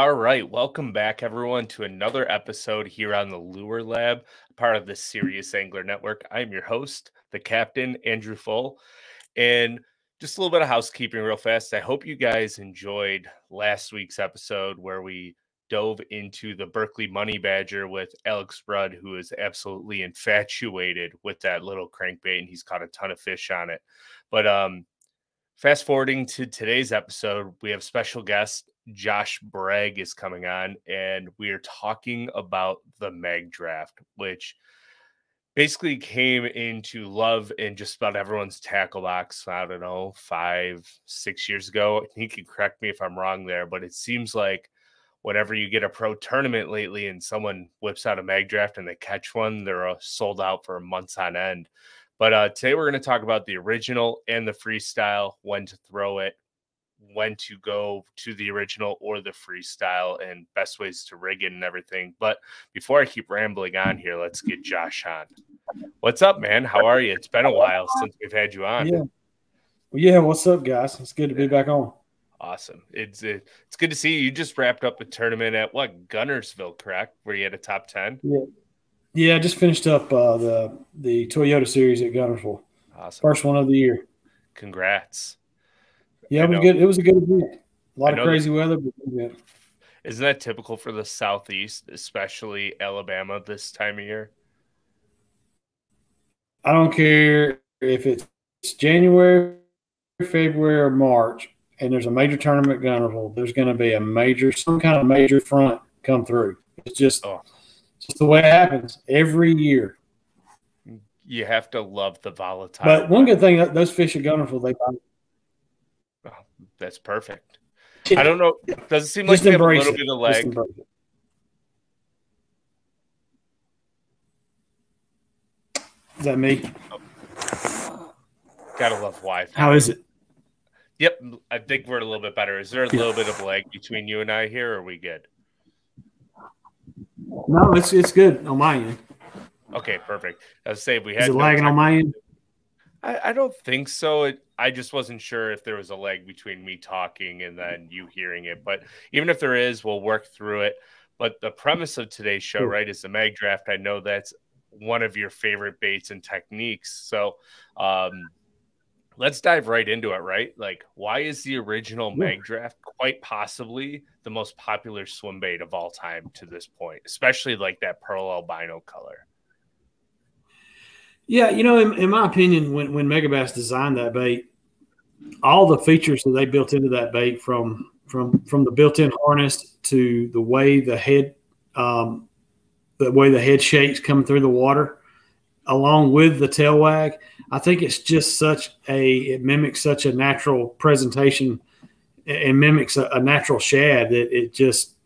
All right, welcome back, everyone, to another episode here on the Lure Lab, part of the Serious Angler Network. I'm your host, the captain, Andrew Full, and just a little bit of housekeeping real fast. I hope you guys enjoyed last week's episode where we dove into the Berkeley Money Badger with Alex Rudd, who is absolutely infatuated with that little crankbait, and he's caught a ton of fish on it. But fast forwarding to today's episode, we have special guest Josh Bragg is coming on, and we are talking about the Magdraft, which basically came into love in just about everyone's tackle box. I don't know, 5-6 years ago. He can correct me if I'm wrong there, but it seems like whenever you get a pro tournament lately and someone whips out a Magdraft and they catch one, they're sold out for months on end. But today we're going to talk about the original and the freestyle, when to throw it, when to go to the original or the freestyle, and best ways to rig it and everything. But before I keep rambling on here, let's get Josh on. What's up, man? How are you? It's been a while since we've had you on. Yeah. What's up, guys? It's good to be back on. Awesome. It's good to see you. You just wrapped up a tournament at Gunnersville, correct? Where you had a top 10? Yeah, I just finished up the Toyota series at Gunnersville. Awesome. First one of the year. Congrats. Yeah, it was good. It was a good event. A lot of crazy weather, but good. Isn't that typical for the Southeast, especially Alabama this time of year? I don't care if it's January, February, or March, and there's a major tournament at Gunnersville. There's going to be some kind of major front come through. It's just the way it happens every year. You have to love the volatile. But one good thing, those fish at Gunnersville, they buy. Oh, that's perfect. I don't know. Does it seem like they have a little bit of lag? Is that me? Oh. Gotta love Wi-Fi. How is it? Yep, I think we're a little bit better. Is there a little bit of lag between you and I here, or are we good? No, it's good on my end. Okay, perfect. I was saying we had. Is it lagging on my end? I don't think so. I just wasn't sure if there was a lag between me talking and then you hearing it. But even if there is, we'll work through it. But the premise of today's show, right, is the Magdraft. I know that's one of your favorite baits and techniques. So let's dive right into it, right? Like, why is the original Magdraft quite possibly the most popular swim bait of all time to this point, especially like that pearl albino color? Yeah, in my opinion, when Megabass designed that bait, all the features that they built into that bait, from the built-in harness to the way the head shakes coming through the water, along with the tail wag, I think it's just it mimics such a natural presentation and mimics a natural shad that it just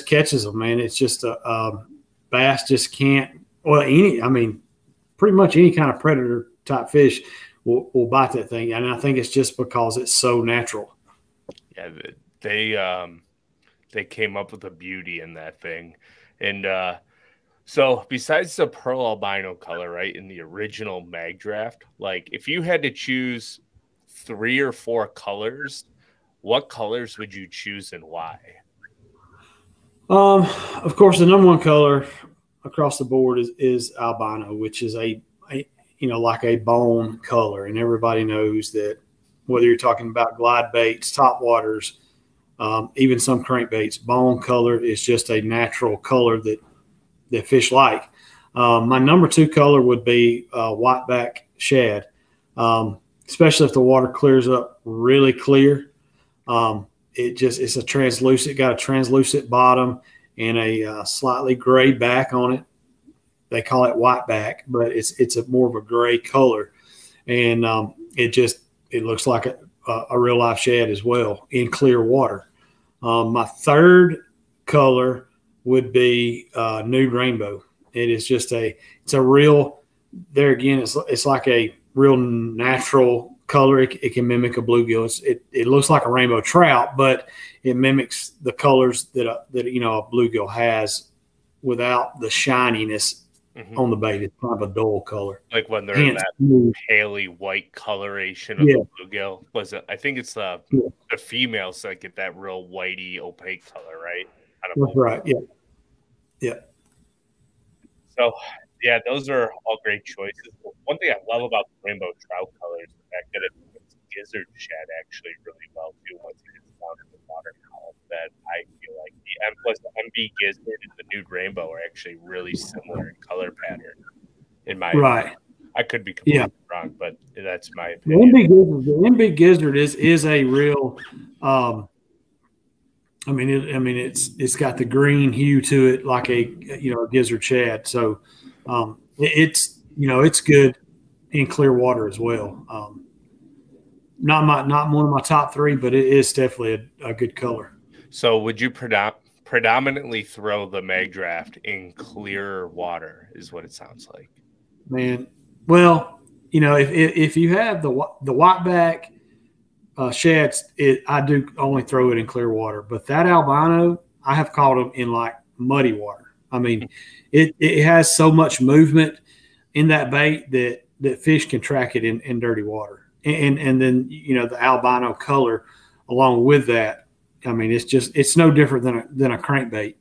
catches them, man. It's just a bass just can't. Well, pretty much any kind of predator type fish will bite that thing, and I think it's just because it's so natural. Yeah, they came up with a beauty in that thing, and so besides the pearl albino color, right, in the original Magdraft, like if you had to choose 3 or 4 colors, what colors would you choose and why? Of course, the number one color across the board is albino, which is like a bone color, and everybody knows that whether you're talking about glide baits, top waters, even some crankbaits, bone color is just a natural color that fish like. My number 2 color would be whiteback shad, especially if the water clears up really clear. It's a translucent, got a translucent bottom and a slightly gray back on it. They call it whiteback, but it's a more of a gray color, and it looks like a real life shad as well in clear water. My 3rd color would be nude rainbow. It is just it's a real. There again, it's like a real natural color. It can mimic a bluegill. It looks like a rainbow trout, but it mimics the colors that a bluegill has without the shininess on the bait. It's kind of a dull color. Like when they're Hence, that paley white coloration of the bluegill. Was it? I think it's the females that get that real whitey opaque color, right? That's right. Yeah. Yeah. So, yeah, those are all great choices. One thing I love about the rainbow trout color is the fact that it puts gizzard shad actually really well too once it gets down in the water column. That I feel like the M plus the MB gizzard and the nude rainbow are actually really similar in color pattern. In my opinion. I could be completely wrong, but that's my opinion. The MB gizzard is a real. It's got the green hue to it, like a gizzard shad. So it's good in clear water as well. Not one of my top three, but it is definitely a good color. So would you predominantly throw the Magdraft in clear water? Is what it sounds like. Man, well, if you have the whiteback shads, I do only throw it in clear water. But that albino, I have caught them in like muddy water. I mean, it has so much movement in that bait that fish can track it in dirty water. And then the albino color along with that. I mean, it's no different than a crankbait.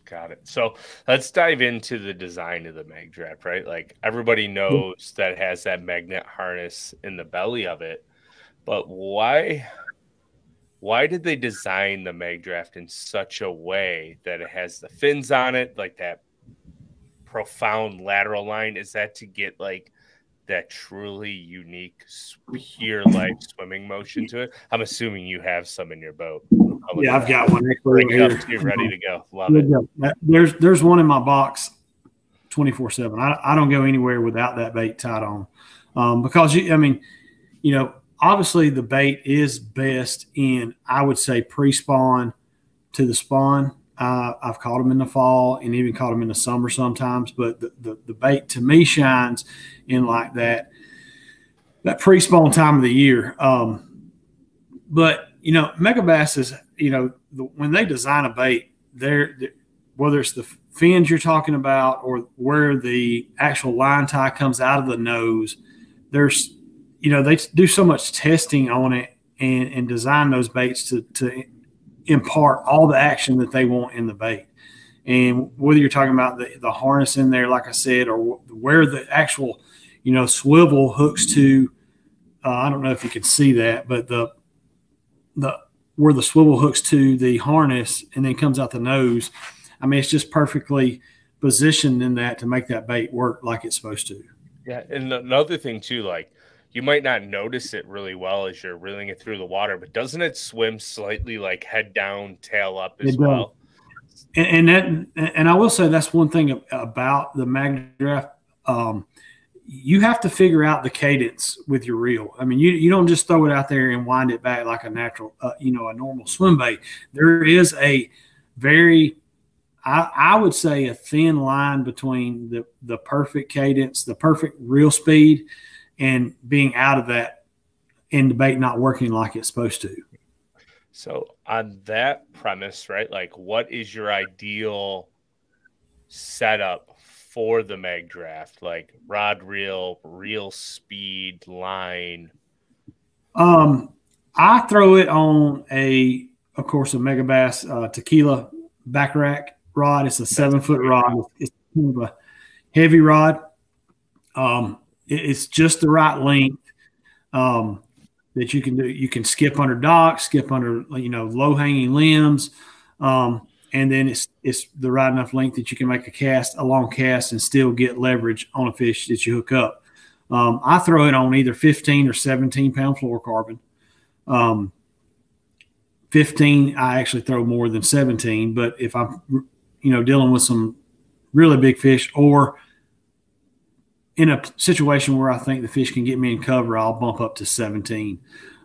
Got it. So let's dive into the design of the Magdraft, right? Like everybody knows that it has that magnet harness in the belly of it, but why did they design the Magdraft in such a way that it has the fins on it, like that profound lateral line? Is that to get like that truly unique pure life swimming motion to it? I'm assuming you have some in your boat. Yeah, I've got one. Bring it up to ready to go. Love it. There's one in my box 24/7. I don't go anywhere without that bait tied on because obviously the bait is best in, I would say, pre-spawn to the spawn. I've caught them in the fall and even caught them in the summer sometimes, but the bait to me shines in like that pre-spawn time of the year. But Megabass is, when they design a bait, whether it's the fins you're talking about or where the actual line tie comes out of the nose, there's, they do so much testing on it and design those baits to impart all the action that they want in the bait. And whether you're talking about the harness in there, like I said, or where the actual, swivel hooks to, I don't know if you can see that, but where the swivel hooks to the harness and then comes out the nose. I mean, it's just perfectly positioned in that to make that bait work like it's supposed to. Yeah. And another thing too, like you might not notice it really well as you're reeling it through the water, but doesn't it swim slightly like head down, tail up as well? And I will say that's one thing about the Magdraft. You have to figure out the cadence with your reel. I mean, you don't just throw it out there and wind it back like a natural, a normal swim bait. There is a very, I would say, a thin line between the perfect cadence, the perfect reel speed, and being out of that and the bait not working like it's supposed to. So on that premise, right, like what is your ideal setup for the Magdraft, like rod reel speed, line? I throw it on of course, a Megabass tequila back rack rod. It's a 7-foot rod. It's kind of a heavy rod. It's just the right length that you can do. You can skip under docks, skip under low hanging limbs. And then it's the right enough length that you can make a long cast and still get leverage on a fish that you hook up. I throw it on either 15 or 17 pound fluorocarbon. 15, I actually throw more than 17, but if I'm, dealing with some really big fish or in a situation where I think the fish can get me in cover, I'll bump up to 17.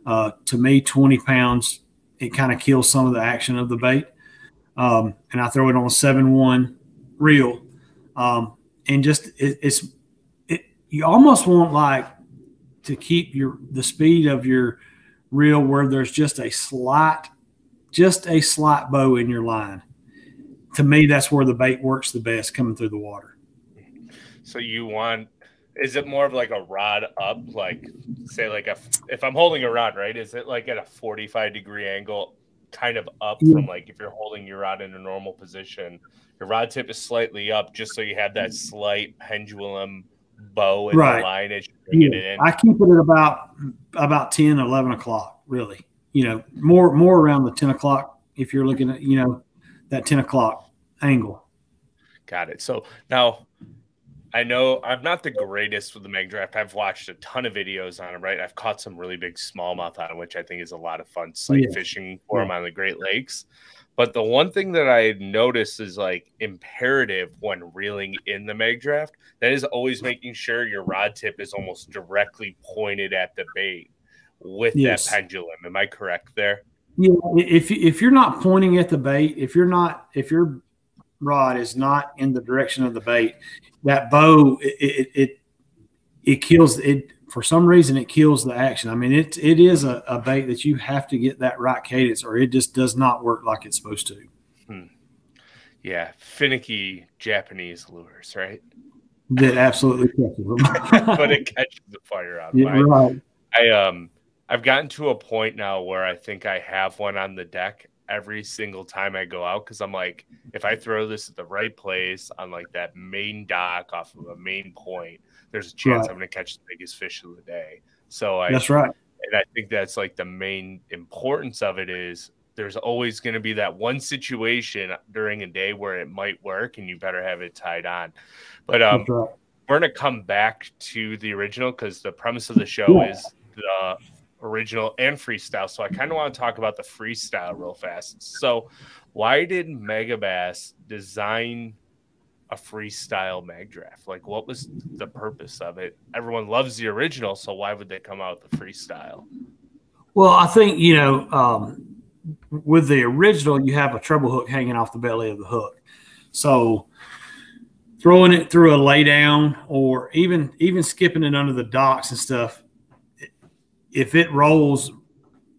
To me, 20 pounds, it kind of kills some of the action of the bait. And I throw it on a 7-1 reel. And just you almost want like to keep the speed of your reel where there's just a slight bow in your line. to me, that's where the bait works the best, coming through the water. So is it more of like a rod up, like say like if I'm holding a rod, right? Is it like at a 45-degree angle, kind of up from like if you're holding your rod in a normal position, your rod tip is slightly up just so you have that slight pendulum bow in the line as you're bringing it in? I keep it at about 10, 11 o'clock, really. More around the 10 o'clock if you're looking at, that 10 o'clock angle. Got it. So now I know I'm not the greatest with the Magdraft. I've watched a ton of videos on it, right? I've caught some really big smallmouth on it, which I think is a lot of fun sight fishing for them on the Great Lakes. But the one thing that I noticed is like imperative when reeling in the Magdraft, that is always making sure your rod tip is almost directly pointed at the bait with that pendulum. Am I correct there? Yeah. If you're not pointing at the bait, if your rod is not in the direction of the bait, that bow it kills it. For some reason, it kills the action. I mean, it is a bait that you have to get that right cadence, or it just does not work like it's supposed to. Yeah, finicky Japanese lures, right? That absolutely catches them. But it catches the fire out. Right. I've gotten to a point now where I think I have one on the deck every single time I go out, because I'm like, if I throw this at the right place on like that main dock off of a main point, there's a chance I'm going to catch the biggest fish of the day. So that's right. And I think that's like the main importance of it is there's always going to be that one situation during a day where it might work and you better have it tied on. But we're going to come back to the original because the premise of the show is the original and freestyle. So I kind of want to talk about the freestyle real fast. So why did Megabass design a freestyle Magdraft? Like, what was the purpose of it? Everyone loves the original, so why would they come out with the freestyle? Well, I think, with the original, you have a treble hook hanging off the belly of the hook. So throwing it through a lay down or even skipping it under the docks and stuff, if it rolls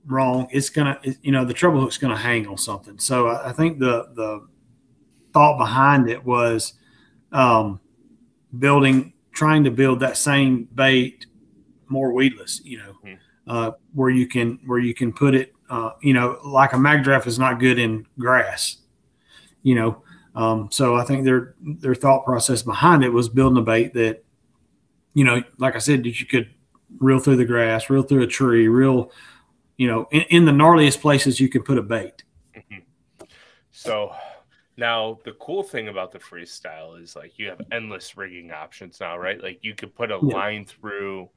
wrong, it's gonna, the treble hook's gonna hang on something. So I think the thought behind it was trying to build that same bait more weedless, where you can put it, like a Magdraft is not good in grass, so I think their thought process behind it was building a bait that, like I said, that you could reel through the grass, reel through a tree, reel, in the gnarliest places you can put a bait. So now the cool thing about the freestyle is like you have endless rigging options now, right? Like you could put a line through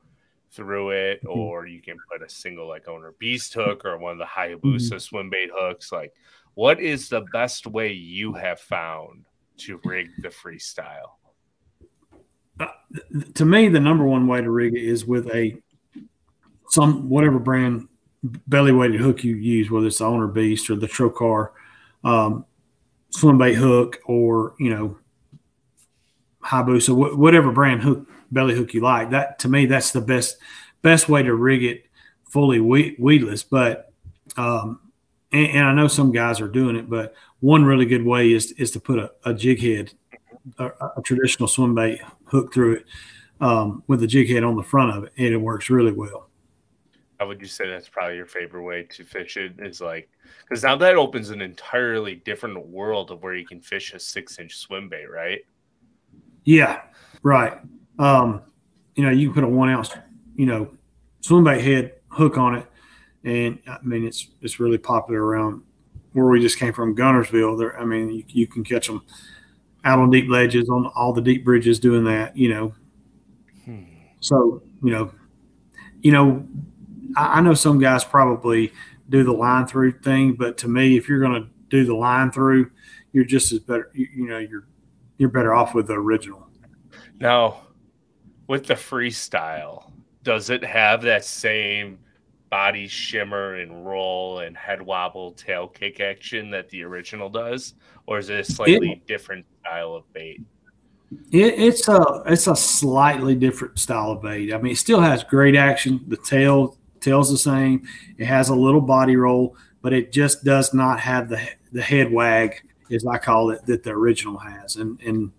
it, or you can put a single like owner beast hook or one of the Hayabusa swim bait hooks. Like, what is the best way you have found to rig the freestyle? To me, the number one way to rig it is with whatever brand belly weighted hook you use, whether it's the owner beast or the Trocar swim bait hook, or Hayabusa, whatever brand belly hook you like. That, to me, that's the best way to rig it fully weedless. But and I know some guys are doing it, but one really good way is to put a jig head, a traditional swim bait hook through it with a jig head on the front of it, and it works really well. How would you say that's probably your favorite way to fish it? Is like, because now that opens an entirely different world of where you can fish a 6-inch swim bait, right? Yeah, right. You can put a 1 ounce, swim bait head hook on it, and I mean it's really popular around where we just came from, Gunnersville. There, I mean, you can catch them out on deep ledges, on all the deep bridges, doing that. So I know some guys probably do the line through thing, but to me, if you're going to do the line through, you're just as better. You're better off with the original. Now, with the freestyle, does it have that same body shimmer and roll and head wobble tail kick action that the original does, or is it a slightly different style of bait? It's a slightly different style of bait. I mean, it still has great action. The tail's the same. It has a little body roll, but it just does not have the head wag as I call it, that the original has, and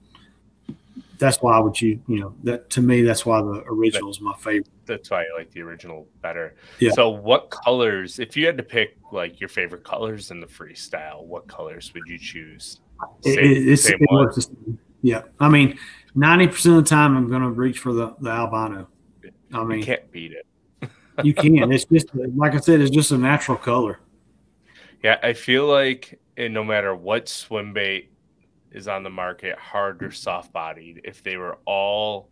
that's why I would choose. That to me, that's why the original is my favorite. That's why I like the original better. Yeah. So what colors, if you had to pick like your favorite colors in the freestyle, what colors would you choose? Same one. Yeah. I mean, 90% of the time I'm going to reach for the albino. I mean, you can't beat it. You can. It's just, like I said, it's just a natural color. Yeah. I feel like no matter what swim bait is on the market, hard or soft bodied, if they were all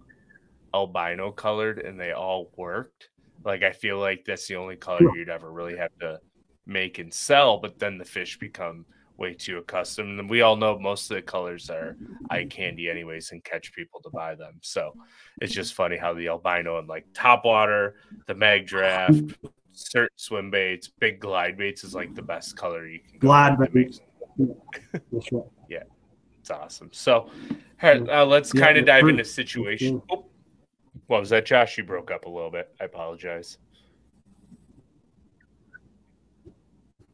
albino colored and they all worked, like I feel like that's the only color you'd ever really have to make and sell, but then the fish become way too accustomed, and we all know most of the colors are eye candy anyways and catch people to buy them. So it's just funny how the albino and like topwater, the Magdraft, certain swim baits, big glide baits is like the best color you can glide baits. That's right. Yeah, it's awesome. So let's kind of dive into situation. Oh, what was that, Josh? You broke up a little bit. I apologize.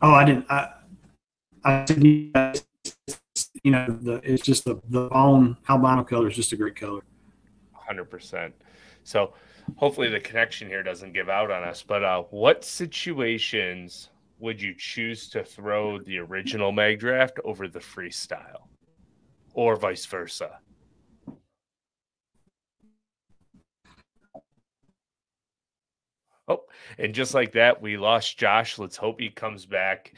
Oh, I didn't. I said, it's just the bone albino color is just a great color. 100%. So hopefully the connection here doesn't give out on us. But what situations would you choose to throw the original Magdraft over the freestyle, or vice versa? Oh, and just like that, we lost Josh. Let's hope he comes back.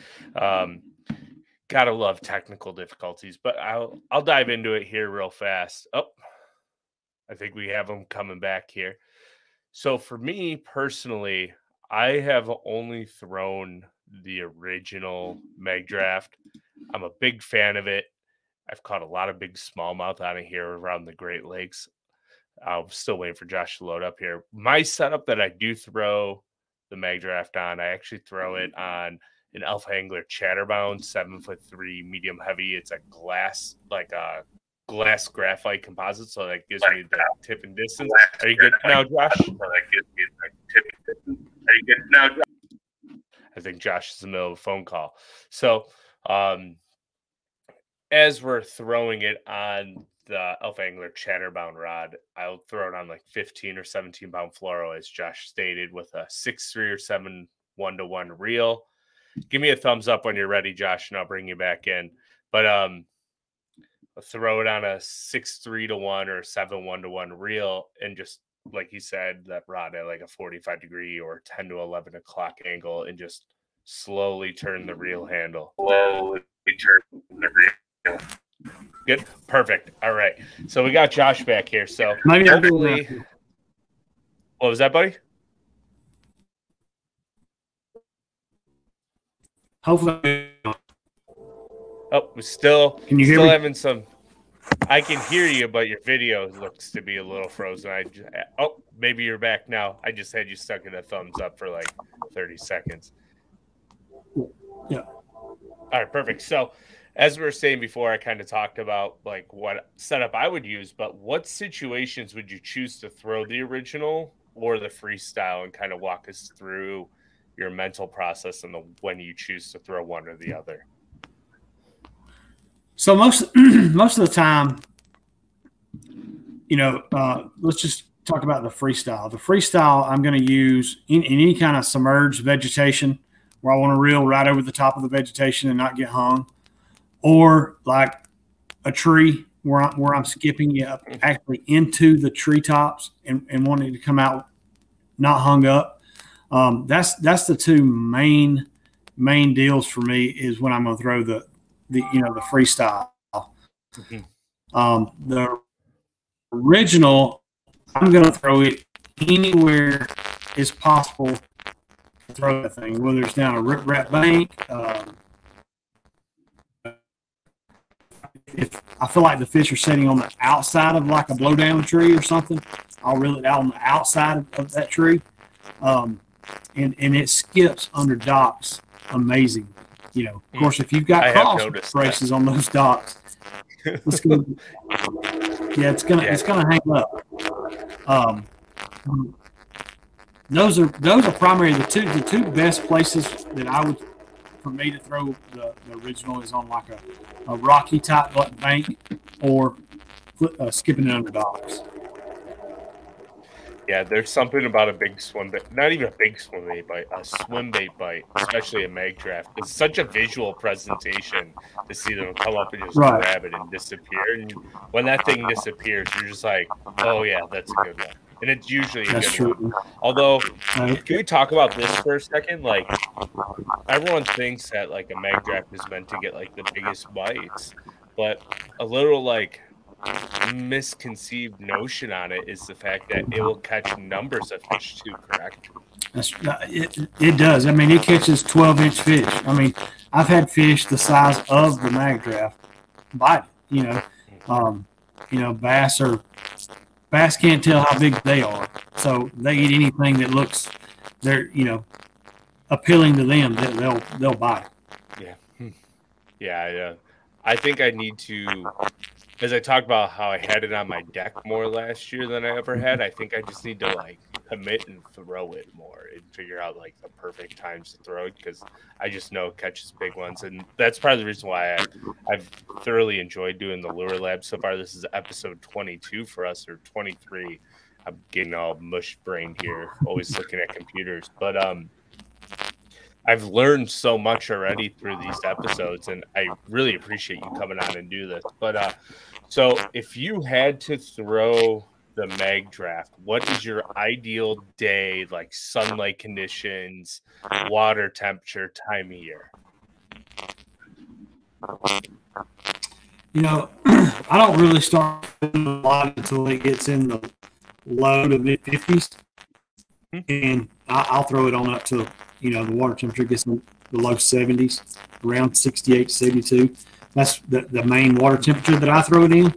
Gotta love technical difficulties, but I'll dive into it here real fast. Oh, I think we have him coming back here. So for me personally, I have only thrown the original Magdraft. I'm a big fan of it. I've caught a lot of big smallmouth out of here around the Great Lakes. I'm still waiting for Josh to load up here. My setup that I do throw the Magdraft on, I actually throw it on an Alpha Angler Chatterbound 7'3" medium heavy. It's a glass, like a glass graphite composite, so that gives me the tip and distance. Are you good now, Josh? I think Josh is in the middle of a phone call. So as we're throwing it on the Alpha Angler Chatterbound rod, I'll throw it on like 15 or 17 pound fluoro, as Josh stated, with a 6.3 or 7 1-to-1 reel. Give me a thumbs up when you're ready, Josh, and I'll bring you back in. But I'll throw it on a 6.3 to 1 or 7 1-to-1 reel, and just like he said, that rod at like a 45 degree or 10 to 11 o'clock angle, and just slowly turn the reel handle. Good. Perfect. All right. So we got Josh back here. So hopefully, what was that, buddy? Hopefully. Oh, we still hear me? Having some. I can hear you, but your video looks to be a little frozen. Maybe you're back now. I just had you stuck in a thumbs up for like 30 seconds. Yeah. All right, perfect. So as we were saying before, I kind of talked about like what setup I would use, but what situations would you choose to throw the original or the freestyle, and kind of walk us through your mental process and when you choose to throw one or the other? So most of the time, let's just talk about the freestyle. The freestyle I'm going to use in any kind of submerged vegetation where I want to reel right over the top of the vegetation and not get hung, or like a tree where I'm skipping actually into the treetops and wanting to come out not hung up. That's the two main deals for me, is when I'm going to throw the freestyle. Mm-hmm. The original, I'm going to throw it anywhere as possible to throw that thing, whether it's down a riprap bank. If I feel like the fish are sitting on the outside of like a blowdown tree or something, I'll reel it out on the outside of that tree. And it skips under docks. Amazing. Of course, if you've got cross braces on those docks, it's gonna hang up. Those are primarily the two best places that I would for me to throw the original is on like a rocky type bank or skipping it under docks. Yeah, there's something about a big swim bait, not even a big swim bait bite, a swim bait bite, especially a Magdraft. It's such a visual presentation to see them come up and just grab it and disappear. And when that thing disappears, you're just like, oh yeah, that's a good one. And it's usually a good one. Although, can we talk about this for a second? Like, everyone thinks that like a Magdraft is meant to get like the biggest bites, but a little like misconceived notion on it is the fact that it will catch numbers of fish too, correct? It does. I mean, it catches 12-inch fish. I mean, I've had fish the size of the Magdraft bite. Bass can't tell how big they are, so they eat anything that looks appealing to them. They'll bite. Yeah. I think I need to. As I talked about how I had it on my deck more last year than I ever had, I think I just need to like commit and throw it more and figure out like the perfect times to throw it, because I just know it catches big ones. And that's part of the reason why I've thoroughly enjoyed doing the Lure Lab so far. This is episode 22 for us, or 23. I'm getting all mush-brained here, always looking at computers. But I've learned so much already through these episodes, and I really appreciate you coming on and do this. But so if you had to throw the Magdraft, what is your ideal day, like sunlight conditions, water temperature, time of year? I don't really start a lot until it gets in the low to mid 50s, and I'll throw it on up to the water temperature gets in the low 70s, around 68, 72. That's the main water temperature that I throw it in.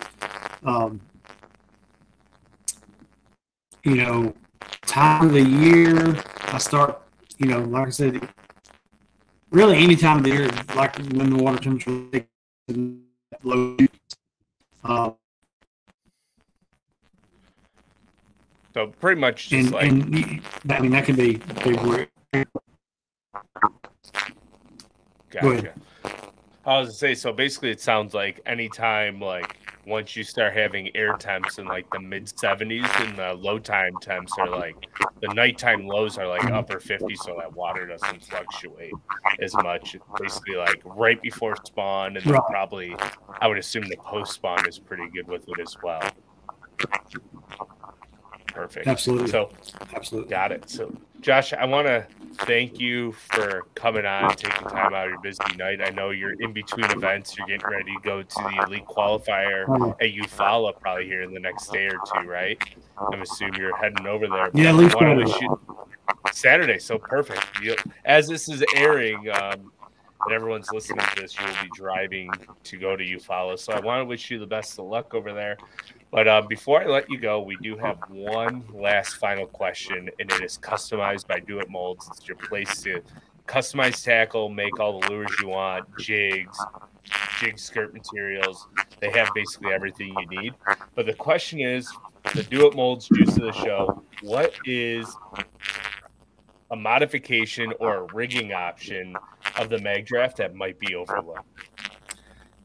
Time of the year, I start, like I said, really any time of the year, like when the water temperature is low. So pretty much just that can be big. Gotcha. I was to say, so basically it sounds like anytime, like once you start having air temps in like the mid 70s and the low time temps are like the nighttime lows are like upper 50s, so that water doesn't fluctuate as much. It's basically like right before spawn, and then probably I would assume the post spawn is pretty good with it as well. Perfect. Absolutely. Absolutely. Got it. So, Josh, I want to thank you for coming on, taking time out of your busy night. I know you're in between events. You're getting ready to go to the elite qualifier at Eufaula probably here in the next day or two, right? I'm assuming you're heading over there. Yeah, at least Saturday. So perfect. As this is airing, and everyone's listening to this, you'll be driving to go to Eufaula. So I want to wish you the best of luck over there. But before I let you go, we do have one last final question, and it is customized by Do It Molds. It's your place to customize tackle, make all the lures you want, jigs, jig skirt materials. They have basically everything you need. But the question is, the Do It Molds juice of the show, what is a modification or a rigging option of the Magdraft that might be overlooked?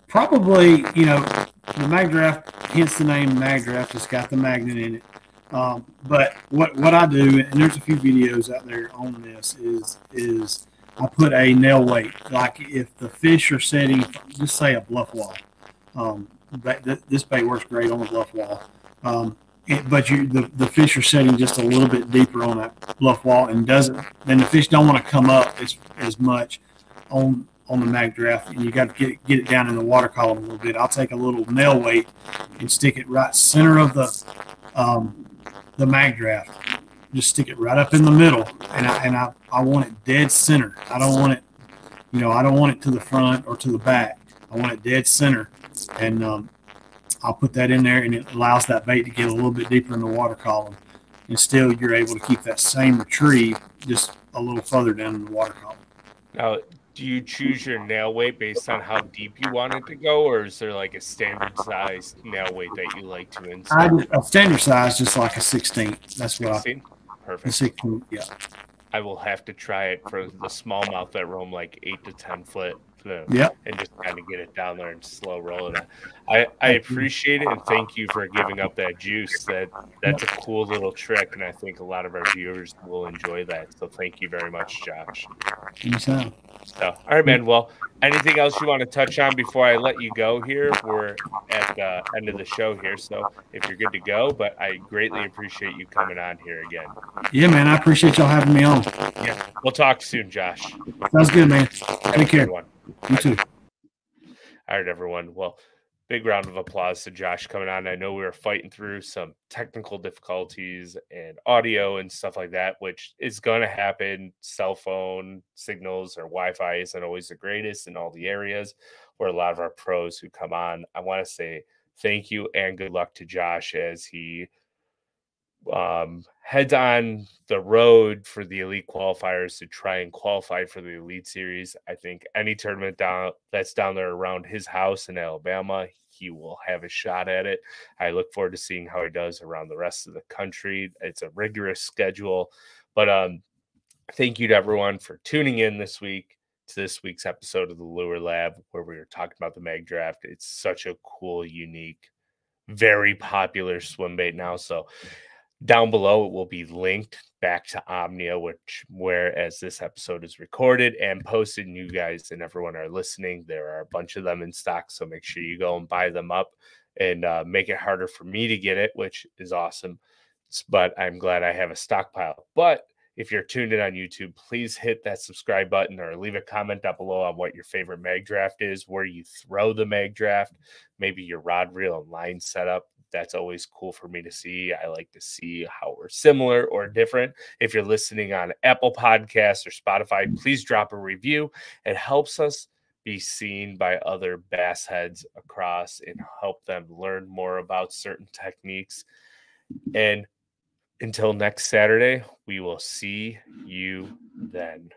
Probably, the Magdraft, hence the name Magdraft, it's got the magnet in it. But what I do, and there's a few videos out there on this, is I put a nail weight. Like if the fish are setting, just say a bluff wall. This bait works great on a bluff wall. But the fish are setting just a little bit deeper on that bluff wall, and then the fish don't want to come up as much on the Magdraft, and you got to get it down in the water column a little bit. I'll take a little nail weight and stick it right center of the Magdraft. Just stick it right up in the middle, and I want it dead center. I don't want it, I don't want it to the front or to the back. I want it dead center, and I'll put that in there, and it allows that bait to get a little bit deeper in the water column, and still you're able to keep that same retrieve just a little further down in the water column. Now, do you choose your nail weight based on how deep you want it to go, or is there like a standard size nail weight that you like to insert? A standard size, just like a 16. That's what 16? Perfect. A 16, yeah. I will have to try it for the smallmouth that roam like 8 to 10 foot flume, Yep. and just kind of get it down there and slow roll it. I appreciate it, and thank you for giving up that juice. That's a cool little trick, and I think a lot of our viewers will enjoy that. So thank you very much, Josh. Anytime. So, all right, man. Well, anything else you want to touch on before I let you go here? We're at the end of the show here, so if you're good to go, but I greatly appreciate you coming on here again. Yeah, man. I appreciate y'all having me on. Yeah, we'll talk soon, Josh. Sounds good, man. Take care. Everyone. You too. All right, everyone. Well, big round of applause to Josh coming on. I know we were fighting through some technical difficulties and audio and stuff like that, which is going to happen. Cell phone signals or Wi-Fi isn't always the greatest in all the areas where a lot of our pros who come on. I want to say thank you and good luck to Josh as he heads on the road for the elite qualifiers to try and qualify for the elite series. I think any tournament that's down there around his house in Alabama, he will have a shot at it. I look forward to seeing how he does around the rest of the country. It's a rigorous schedule, but thank you to everyone for tuning in this week to this week's episode of the Lure Lab, where we were talking about the Magdraft. It's such a cool, unique, very popular swim bait now. So down below, it will be linked back to Omnia, whereas this episode is recorded and posted, and you guys and everyone are listening. There are a bunch of them in stock, so make sure you go and buy them up and make it harder for me to get it, which is awesome. But I'm glad I have a stockpile. But if you're tuned in on YouTube, please hit that subscribe button or leave a comment down below on what your favorite Magdraft is, where you throw the Magdraft, maybe your rod reel and line setup. That's always cool for me to see. I like to see how we're similar or different. If you're listening on Apple Podcasts or Spotify, please drop a review. It helps us be seen by other bass heads across and help them learn more about certain techniques. And until next Saturday, we will see you then.